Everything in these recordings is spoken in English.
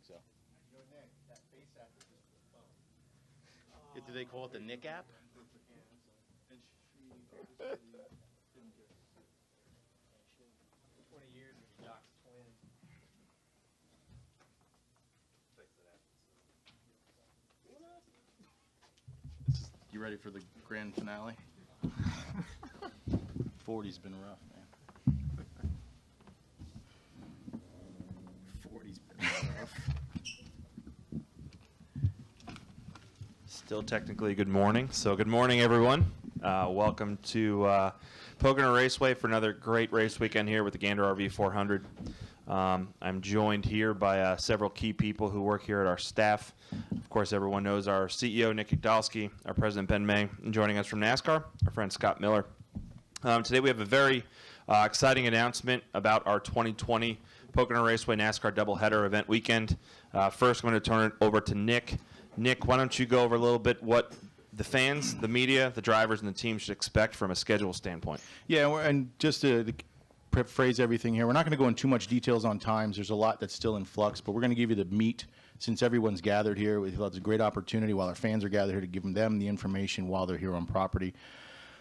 think so. Did they call it the Nick app? You ready for the grand finale? 40's been rough, man. 40's been rough. Still technically good morning. So good morning, everyone. Welcome to Pocono Raceway for another great race weekend here with the Gander RV 400. I'm joined here by several key people who work here at our staff. Of course, everyone knows our CEO, Nick Igdalsky, our president, Ben May, and joining us from NASCAR, our friend Scott Miller. Today we have a very exciting announcement about our 2020 Pocono Raceway NASCAR doubleheader event weekend. First, I'm going to turn it over to Nick. Nick, why don't you go over a little bit what the fans, the media, the drivers, and the team should expect from a schedule standpoint? Yeah, and just to phrase everything here, we're not going to go into too much details on times. There's a lot that's still in flux, but we're going to give you the meat. Since everyone's gathered here, we feel it's a great opportunity while our fans are gathered here to give them the information while they're here on property.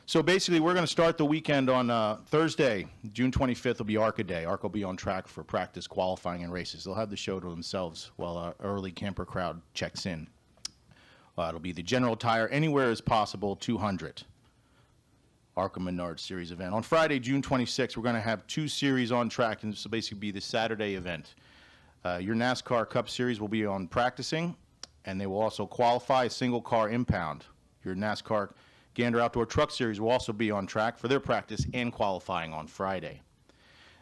So basically, we're going to start the weekend on Thursday, June 25th will be ARCA Day. ARCA will be on track for practice, qualifying, and races. They'll have the show to themselves while our early camper crowd checks in. It'll be the General Tire Anywhere as Possible 200 ARCA Menard Series event. On Friday, June 26th, we're going to have two series on track, and this will basically be the Saturday event. Your NASCAR Cup Series will be on practicing, and they will also qualify a single car impound. Your NASCAR Gander Outdoor Truck Series will also be on track for their practice and qualifying on Friday.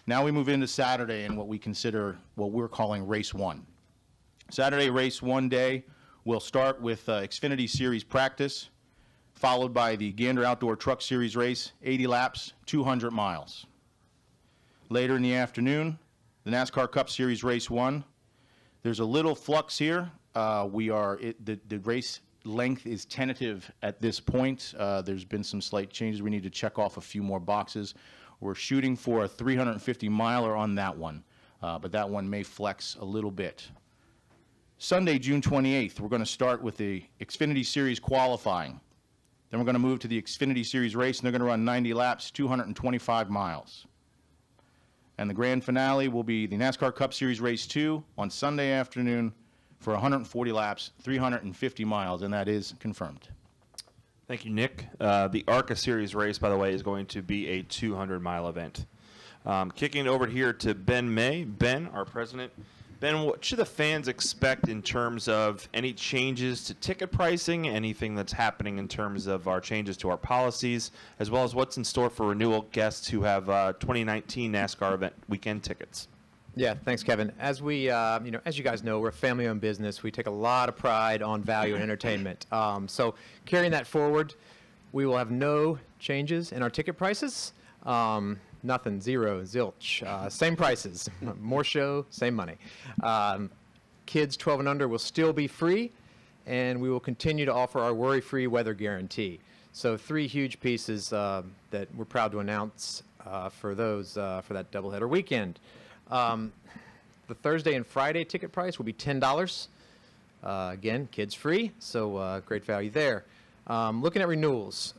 Now we move into Saturday and what we're calling Race 1. Saturday, Race 1 day, we'll start with Xfinity Series practice, followed by the Gander Outdoor Truck Series race, 80 laps, 200 miles. Later in the afternoon, the NASCAR Cup Series Race 1. There's a little flux here. The race length is tentative at this point. There's been some slight changes. We need to check off a few more boxes. We're shooting for a 350-miler on that one, but that one may flex a little bit. Sunday, June 28th, we're going to start with the Xfinity Series qualifying. Then we're going to move to the Xfinity Series race, and they're going to run 90 laps, 225 miles. And the grand finale will be the NASCAR Cup Series Race 2 on Sunday afternoon for 140 laps, 350 miles, and that is confirmed. Thank you, Nick. The ARCA Series race, by the way, is going to be a 200-mile event. Kicking it over here to Ben May. Ben, our president. Ben, what should the fans expect in terms of any changes to ticket pricing, anything that's happening in terms of our changes to our policies, as well as what's in store for renewal guests who have 2019 NASCAR event weekend tickets? Yeah, thanks, Kevin. As we, as you guys know, we're a family-owned business. We take a lot of pride on value and entertainment. So carrying that forward, we will have no changes in our ticket prices. Nothing, zero, zilch, same prices, more show, same money. Kids 12 and under will still be free, and we will continue to offer our worry-free weather guarantee. So three huge pieces that we're proud to announce for that doubleheader weekend. The Thursday and Friday ticket price will be $10. Again, kids free, so great value there. Looking at renewals.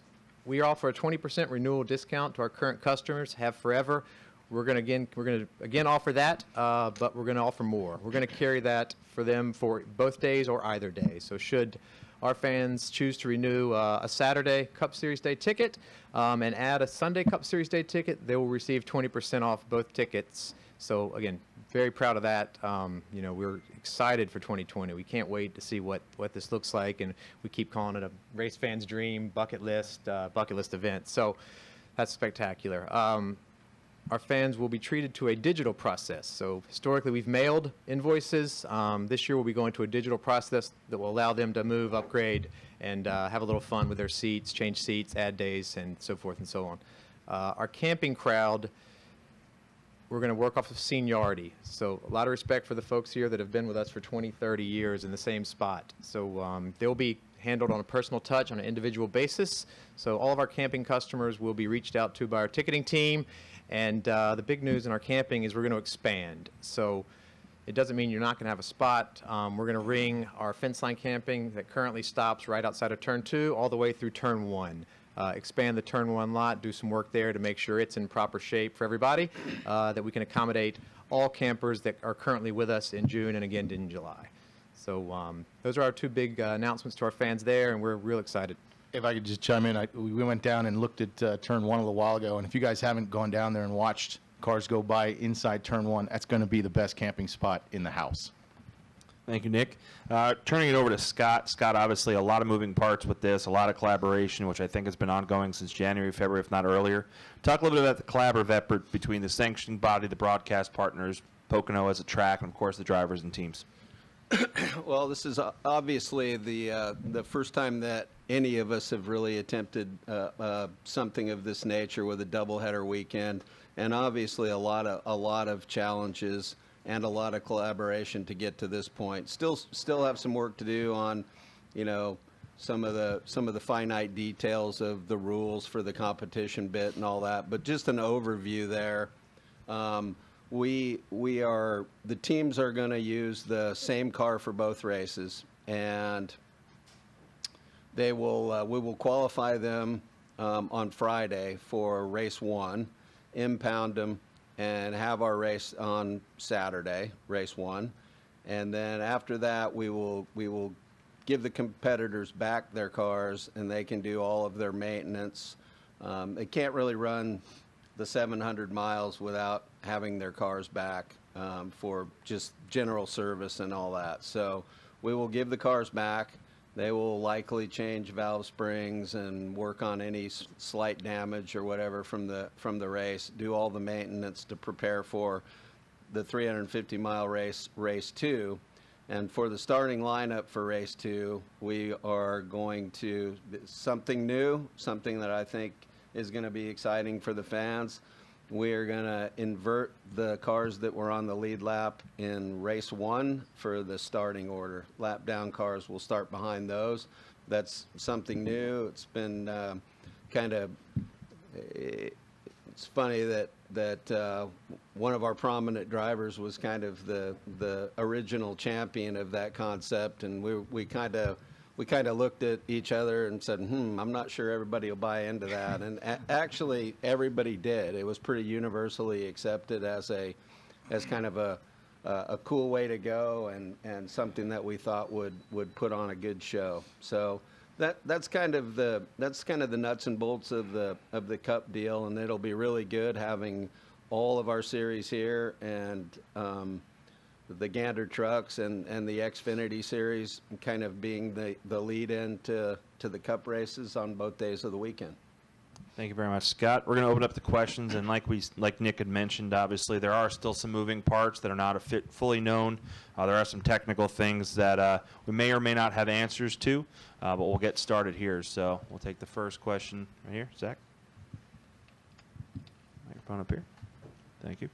We offer a 20% renewal discount to our current customers, have forever. We're going to again offer that, but we're going to offer more. We're going to carry that for them for both days or either day. So should our fans choose to renew a Saturday Cup Series Day ticket and add a Sunday Cup Series Day ticket, they will receive 20% off both tickets. So again, very proud of that. We're excited for 2020. We can't wait to see what this looks like, and we keep calling it a race fan's dream bucket list event. So that's spectacular. Our fans will be treated to a digital process. So historically, we've mailed invoices. This year, we'll be going to a digital process that will allow them to move, upgrade, and have a little fun with their seats, change seats, add days, and so forth and so on. Our camping crowd, we're going to work off of seniority. So a lot of respect for the folks here that have been with us for 20, 30 years in the same spot. So they'll be handled on a personal touch on an individual basis. So all of our camping customers will be reached out to by our ticketing team. And the big news in our camping is we're going to expand. So it doesn't mean you're not going to have a spot. We're going to ring our fence line camping that currently stops right outside of Turn 2 all the way through Turn 1. Expand the Turn 1 lot, do some work there to make sure it's in proper shape for everybody, that we can accommodate all campers that are currently with us in June and again in July. So those are our two big announcements to our fans there, and we're real excited. If I could just chime in, we went down and looked at Turn 1 a little while ago, and if you guys haven't gone down there and watched cars go by inside Turn 1, that's going to be the best camping spot in the house. Thank you, Nick. Turning it over to Scott. Scott, obviously a lot of moving parts with this, a lot of collaboration, which I think has been ongoing since January, February, if not earlier. Talk a little bit about the collaborative effort between the sanctioning body, the broadcast partners, Pocono as a track, and of course the drivers and teams. Well, this is obviously the first time that any of us have really attempted something of this nature with a doubleheader weekend, and obviously a lot of challenges and a lot of collaboration to get to this point. Still have some work to do on, you know, some of the finite details of the rules for the competition bit and all that. But just an overview there. The teams are going to use the same car for both races, and we will qualify them on Friday for race 1, impound them, and have our race on Saturday, race 1. And then after that, we will give the competitors back their cars, and they can do all of their maintenance. They can't really run the 700 miles without having their cars back for just general service and all that. So we will give the cars back. They will likely change valve springs and work on any slight damage or whatever from the race, do all the maintenance to prepare for the 350-mile race 2. And for the starting lineup for race 2, we are going to, something new, something that I think is going to be exciting for the fans. We are going to invert the cars that were on the lead lap in race 1 for the starting order. Lap down cars will start behind those. That's something new. It's been it's funny that one of our prominent drivers was kind of the original champion of that concept, and we kind of looked at each other and said, I'm not sure everybody will buy into that. And actually, everybody did. It was pretty universally accepted as kind of a cool way to go, and something that we thought would put on a good show. So that's kind of the nuts and bolts of the Cup deal, and it'll be really good having all of our series here, and the Gander trucks and the Xfinity series kind of being the lead in to the Cup races on both days of the weekend. Thank you very much, Scott. We're going to open up the questions, and like Nick had mentioned, obviously there are still some moving parts that are not fully known. There are some technical things that we may or may not have answers to, but we'll get started here. So we'll take the first question right here. Zach? Microphone up here. Thank you.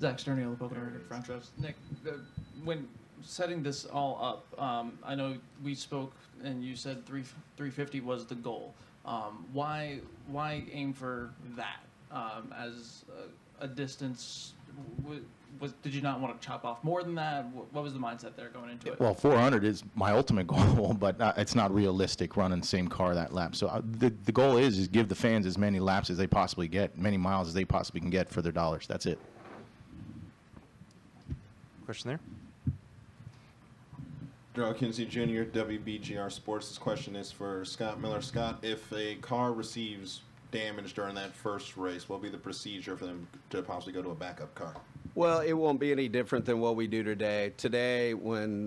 Zach Sterney, the Pocono Raceway franchise. Nick, when setting this all up, I know we spoke and you said 350 was the goal. Why aim for that as a distance? Did you not want to chop off more than that? What was the mindset there going into it? Well, 400 is my ultimate goal, but it's not realistic running the same car that lap. So the goal is give the fans as many laps as they possibly get, many miles as they possibly can get for their dollars. That's it. Question there? Darrell Kinsey Jr., WBGR Sports. This question is for Scott Miller. Scott, if a car receives damage during that first race, what will be the procedure for them to possibly go to a backup car? Well, it won't be any different than what we do today. Today, when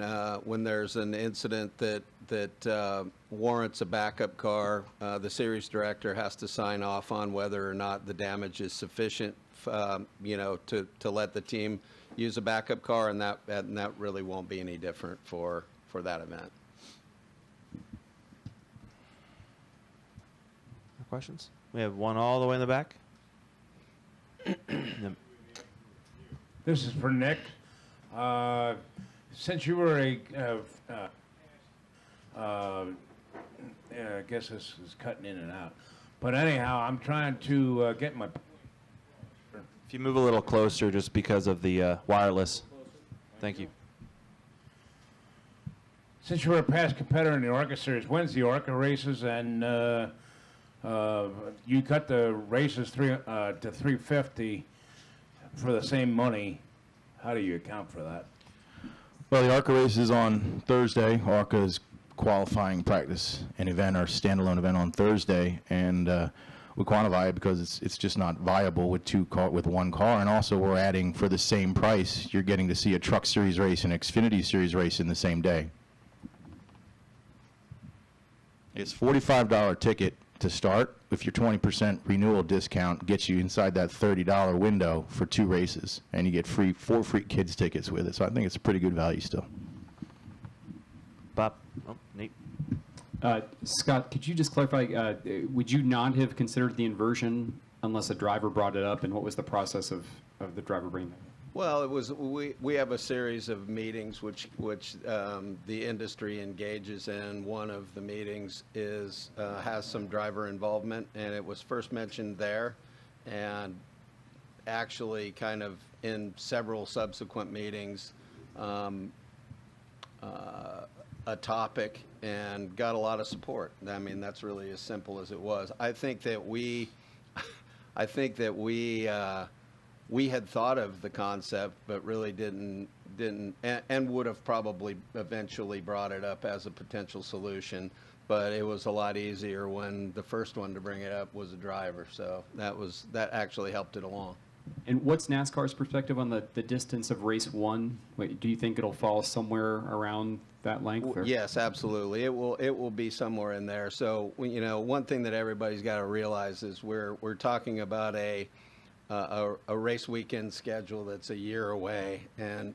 there's an incident that warrants a backup car, the series director has to sign off on whether or not the damage is sufficient, to let the team use a backup car, and that really won't be any different for that event. Questions? We have one all the way in the back. This is for Nick. Since you were I guess this is cutting in and out. But anyhow, I'm trying to get my... If you move a little closer, just because of the wireless. Thank you. Since you were a past competitor in the ARCA Series, when's the ARCA races? And you cut the races to 350 for the same money. How do you account for that? Well, the ARCA race is on Thursday. ARCA's qualifying practice an event or standalone event on Thursday, and we quantify it because it's just not viable with one car. And also, we're adding, for the same price, you're getting to see a Truck Series race and Xfinity Series race in the same day. It's $45 ticket to start. If your 20% renewal discount gets you inside that $30 window for 2 races, and you get 4 free kids tickets with it. So I think it's a pretty good value still. Bob? Oh, Nate. Scott, could you just clarify, would you not have considered the inversion unless a driver brought it up, and what was the process of the driver bringing that up? Well, it was we have a series of meetings which the industry engages in. One of the meetings is has some driver involvement, and it was first mentioned there, and actually kind of in several subsequent meetings, a topic, and got a lot of support. I mean, that's really as simple as it was. I think that we we had thought of the concept, but really didn't and would have probably eventually brought it up as a potential solution. But it was a lot easier when the first one to bring it up was a driver. So that actually helped it along. And what's NASCAR's perspective on the distance of race 1? Wait, do you think it'll fall somewhere around that length? Or? Yes, absolutely. It will be somewhere in there. So, you know, one thing that everybody's got to realize is we're talking about a race weekend schedule that's a year away, and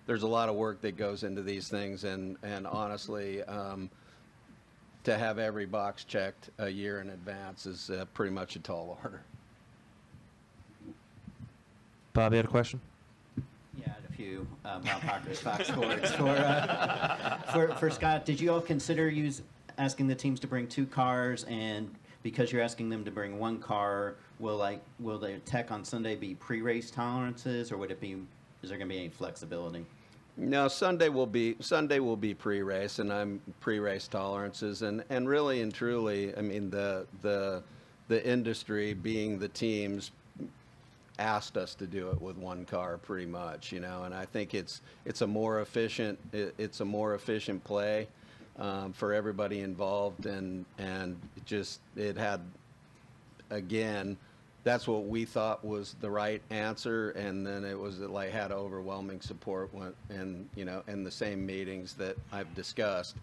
there's a lot of work that goes into these things, and honestly, to have every box checked a year in advance is pretty much a tall order. Bob, you had a question? Yeah, I had a few. Bob Parker, Fox Sports. For Scott, did you all consider asking the teams to bring 2 cars, and because you're asking them to bring 1 car, will the tech on Sunday be pre-race tolerances, or is there going to be any flexibility? No, Sunday will be pre-race, and I'm pre-race tolerances, and really and truly, I mean, the industry, being the teams, asked us to do it with 1 car pretty much, you know, and I think it's a more efficient play for everybody involved, and it had, again, that's what we thought was the right answer, and then it had overwhelming support in the same meetings that I've discussed,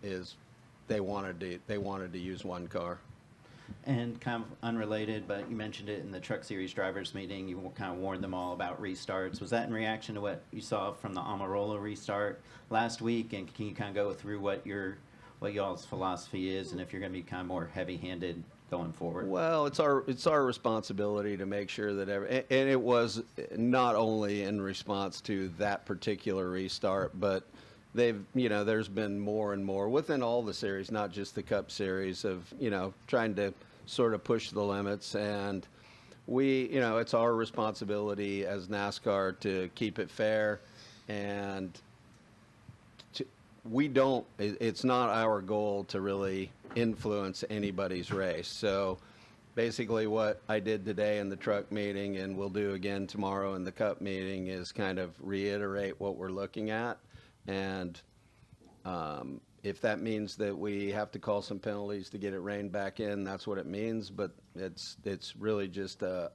is they wanted to use 1 car. And kind of unrelated, but you mentioned it in the Truck Series drivers meeting. You kind of warned them all about restarts. Was that in reaction to what you saw from the Amarola restart last week? And can you kind of go through what y'all's philosophy is, and if you're going to be kind of more heavy-handed going forward? Well, it's our responsibility to make sure that and it was not only in response to that particular restart, but there's been more and more within all the series, not just the Cup Series, of, trying to sort of push the limits. And it's our responsibility as NASCAR to keep it fair. And it's not our goal to really influence anybody's race. So basically what I did today in the truck meeting, and we'll do again tomorrow in the Cup meeting, is kind of reiterate what we're looking at. And if that means that we have to call some penalties to get it reined back in, that's what it means. But it's really just a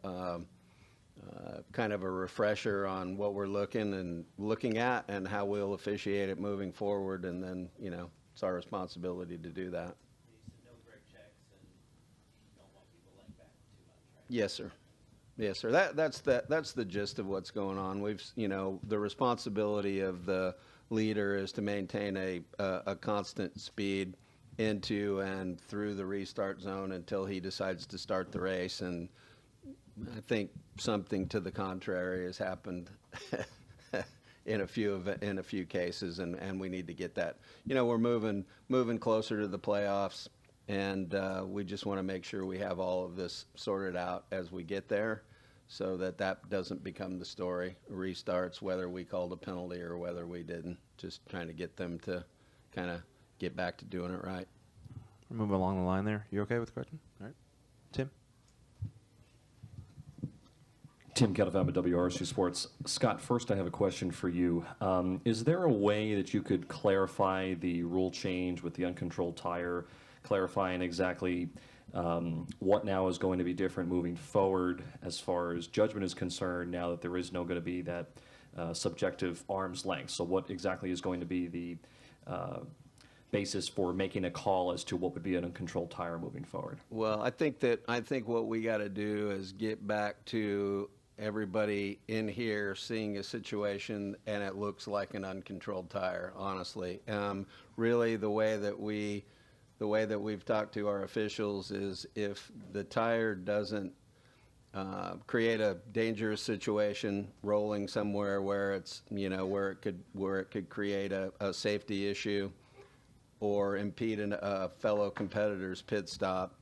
kind of a refresher on what we're looking at and how we'll officiate it moving forward. And then, it's our responsibility to do that. No brake checks, and you don't want people laying back too much, right? Yes, sir. Yes, sir. That's the gist of what's going on. We've, the responsibility of the leader is to maintain a constant speed into and through the restart zone until he decides to start the race. And I think something to the contrary has happened in a few cases, and we need to get that. You know, we're moving closer to the playoffs, and we just want to make sure we have all of this sorted out as we get there, so that doesn't become the story. Restarts, whether we called a penalty or whether we didn't. Just trying to get them to kind of get back to doing it right. We're moving along the line there. You okay with the question? All right. Tim? Tim Califano, WRSU Sports. Scott, first I have a question for you. Is there a way that you could clarify the rule change with the uncontrolled tire, clarifying exactly what now is going to be different moving forward as far as judgment is concerned, now that there is no going to be that subjective arm's length? So what exactly is going to be the basis for making a call as to what would be an uncontrolled tire moving forward? Well, I think what we got to do is get back to everybody in here seeing a situation and it looks like an uncontrolled tire, honestly. Really, the way that we've talked to our officials is if the tire doesn't create a dangerous situation rolling somewhere where it's, you know, where it could create a safety issue or impede a fellow competitor's pit stop,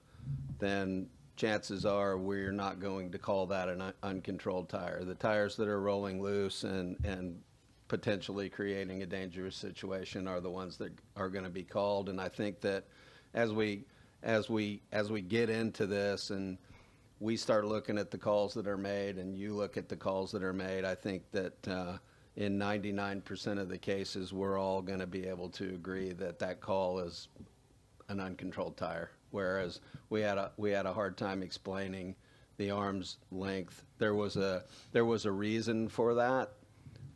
then chances are we're not going to call that an uncontrolled tire. The tires that are rolling loose and potentially creating a dangerous situation are the ones that are going to be called. And I think that as we get into this and we start looking at the calls that are made and you look at the calls that are made, I think that in 99% of the cases, we're all going to be able to agree that that call is an uncontrolled tire. Whereas we had a hard time explaining the arm's length. There was a reason for that,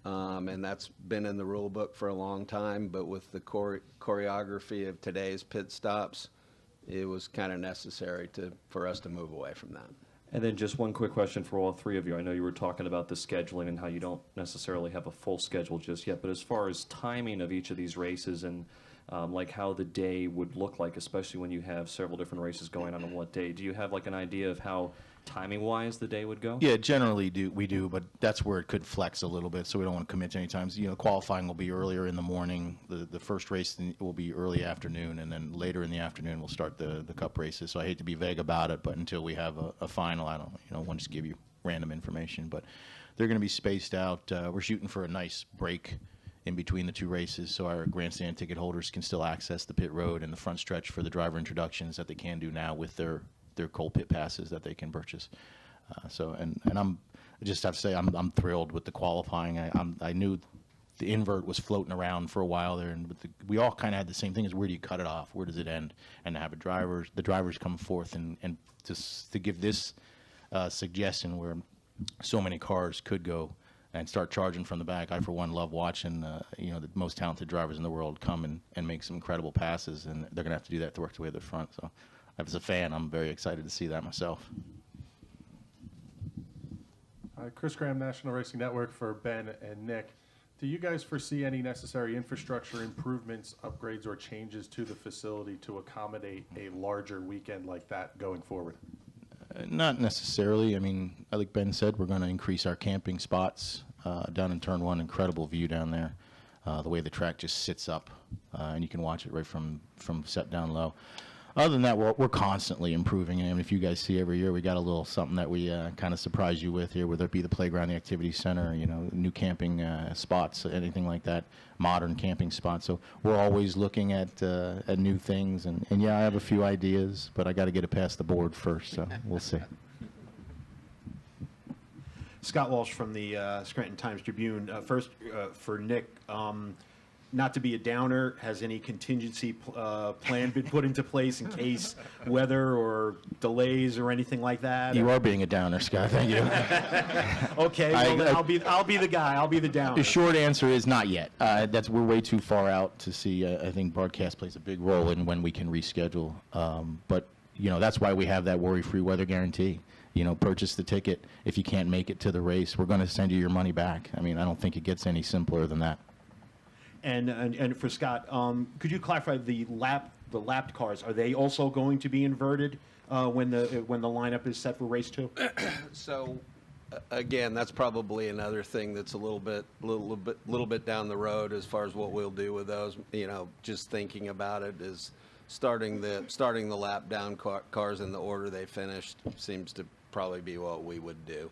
and that's been in the rule book for a long time. But with the choreography of today's pit stops, it was kind of necessary for us to move away from that. And then just one quick question for all three of you. I know you were talking about the scheduling and how you don't necessarily have a full schedule just yet, but as far as timing of each of these races and like how the day would look like, especially when you have several different races going on what day, do you have like an idea of how timing-wise the day would go? Yeah, generally we do, but that's where it could flex a little bit, so we don't want to commit to any times. You know, qualifying will be earlier in the morning. The first race will be early afternoon, and then later in the afternoon we'll start the Cup races. So I hate to be vague about it, but until we have a final, I don't want to just give you random information. But they're going to be spaced out. We're shooting for a nice break in between the two races, so our grandstand ticket holders can still access the pit road and the front stretch for the driver introductions that they can do now with their cold pit passes that they can purchase. And I just have to say I'm thrilled with the qualifying. I knew the invert was floating around for a while there, and we all kind of had the same thing: is where do you cut it off? Where does it end? And to have the drivers come forth and to give this suggestion where so many cars could go and start charging from the back. I, for one, love watching the most talented drivers in the world come and make some incredible passes, and they're going to have to do that to work their way to the front. So, as a fan, I'm very excited to see that myself. Chris Graham, National Racing Network, for Ben and Nick. Do you guys foresee any necessary infrastructure improvements, upgrades, or changes to the facility to accommodate a larger weekend like that going forward? Not necessarily. I mean, like Ben said, we're going to increase our camping spots down in Turn 1. Incredible view down there. The way the track just sits up, and you can watch it right from set down low. Other than that, we're constantly improving. And if you guys see every year, we got a little something that we kind of surprise you with here, whether it be the playground, the activity center, new camping spots, anything like that, modern camping spots. So we're always looking at new things. And yeah, I have a few ideas, but I got to get it past the board first. So we'll see. Scott Walsh from the Scranton Times-Tribune. First, for Nick, not to be a downer, has any contingency plan been put into place in case weather or delays or anything like that? You are being a downer, Scott. Thank you. Okay, well, I'll be the guy. I'll be the downer. The short answer is not yet. We're way too far out to see. I think broadcast plays a big role in when we can reschedule. But that's why we have that worry-free weather guarantee. Purchase the ticket. If you can't make it to the race, we're going to send you your money back. I mean, I don't think it gets any simpler than that. And for Scott, could you clarify the lapped cars? Are they also going to be inverted when the lineup is set for race 2? So again, that's probably another thing that's a little bit down the road as far as what we'll do with those. You know, just thinking about it is starting the lap down cars in the order they finished seems to probably be what we would do.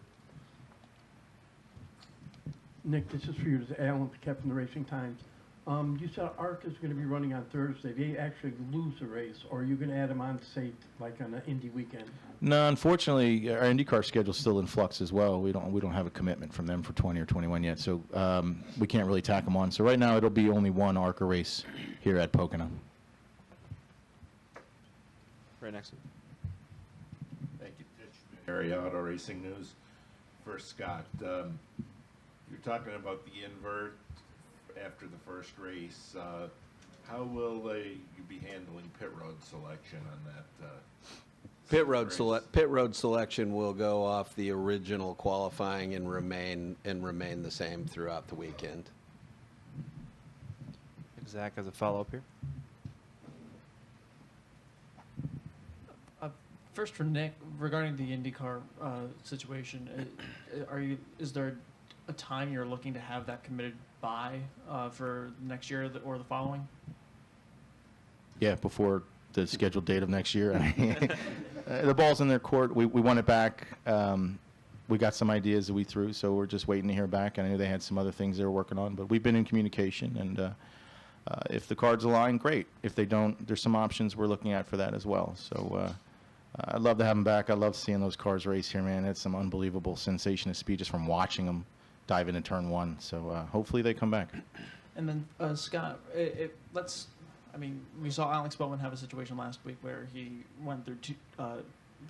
Nick, this is for you. This is Alan Paquette from the Racing Times. You said ARC is going to be running on Thursday. They actually lose a race, or are you going to add them on, say, like on an Indy weekend? No, unfortunately, our IndyCar schedule is still in flux as well. We don't have a commitment from them for 20 or 21 yet, so we can't really tack them on. So right now, it'll be only one ARCA race here at Pocono. Right next to you. Thank you, Pitch. Area Auto Racing News. First, Scott, you're talking about the invert after the first race. How will you be handling pit road selection on that? Pit road selection will go off the original qualifying and remain the same throughout the weekend. Zach has a follow-up here. First for Nick, regarding the IndyCar situation, is there a time you're looking to have that committed by for next year or the following? Yeah, before the scheduled date of next year. The ball's in their court. We want it back. We got some ideas that we threw, so we're just waiting to hear back. I know they had some other things they were working on, but we've been in communication, and if the cards align, great. If they don't, there's some options we're looking at for that as well. So I'd love to have them back. I love seeing those cars race here, man. It's some unbelievable sensation of speed just from watching them dive into turn one. So hopefully they come back. And then Scott, I mean, we saw Alex Bowman have a situation last week where he went through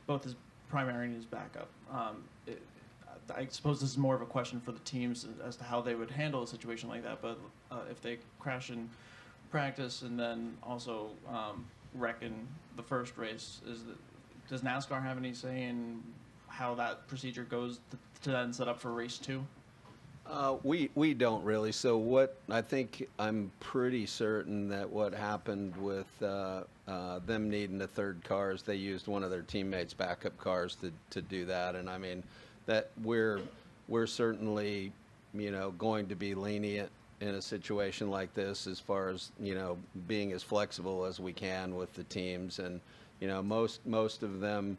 both his primary and his backup. I suppose this is more of a question for the teams as to how they would handle a situation like that. But if they crash in practice and then also wreck in the first race, does NASCAR have any say in how that procedure goes to then set up for race 2? We don't really. So I'm pretty certain that what happened with them needing the third car is they used one of their teammates' backup cars to do that. And I mean, that we're certainly, going to be lenient in a situation like this as far as, being as flexible as we can with the teams. And, most of them,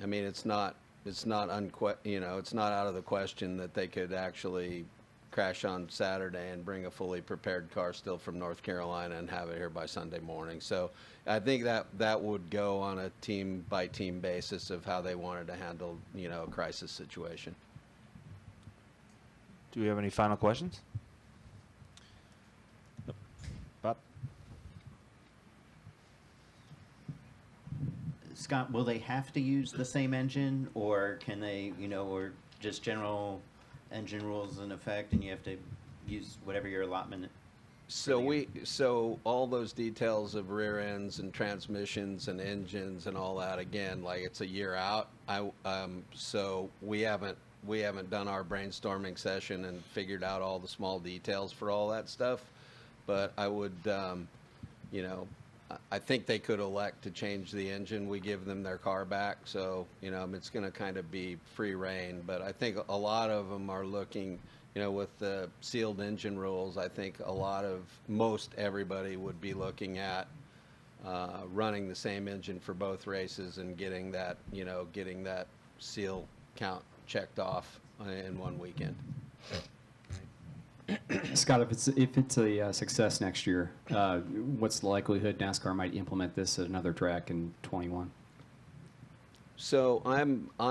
I mean, it's not out of the question that they could actually crash on Saturday and bring a fully prepared car still from North Carolina and have it here by Sunday morning. So I think that would go on a team by team basis of how they wanted to handle, a crisis situation. Do we have any final questions? Nope. Bob? Scott, will they have to use the same engine, or can they, or just general engine rules in effect, and you have to use whatever your allotment? So all those details of rear ends and transmissions and engines and all that, again, like it's a year out. So we haven't done our brainstorming session and figured out all the small details for all that stuff. But I would, I think they could elect to change the engine. We give them their car back, so it's going to kind of be free reign. But I think a lot of them are looking, with the sealed engine rules. I think most everybody would be looking at running the same engine for both races and getting that seal count checked off in one weekend. Scott, if it's a success next year, what's the likelihood NASCAR might implement this at another track in 21? So I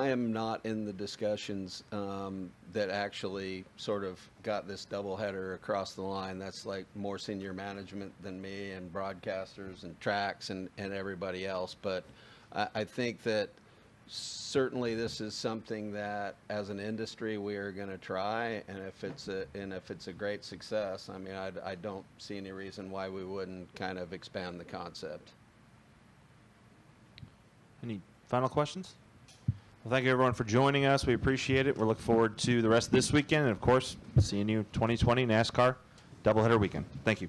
am not in the discussions that actually sort of got this doubleheader across the line. That's like more senior management than me and broadcasters and tracks and everybody else. But I think that certainly this is something that as an industry we are going to try, and if it's a great success, I mean, I don't see any reason why we wouldn't kind of expand the concept. Any final questions? Well, thank you everyone for joining us. We appreciate it. We're looking forward to the rest of this weekend, and of course, seeing you 2020 NASCAR doubleheader weekend. Thank you.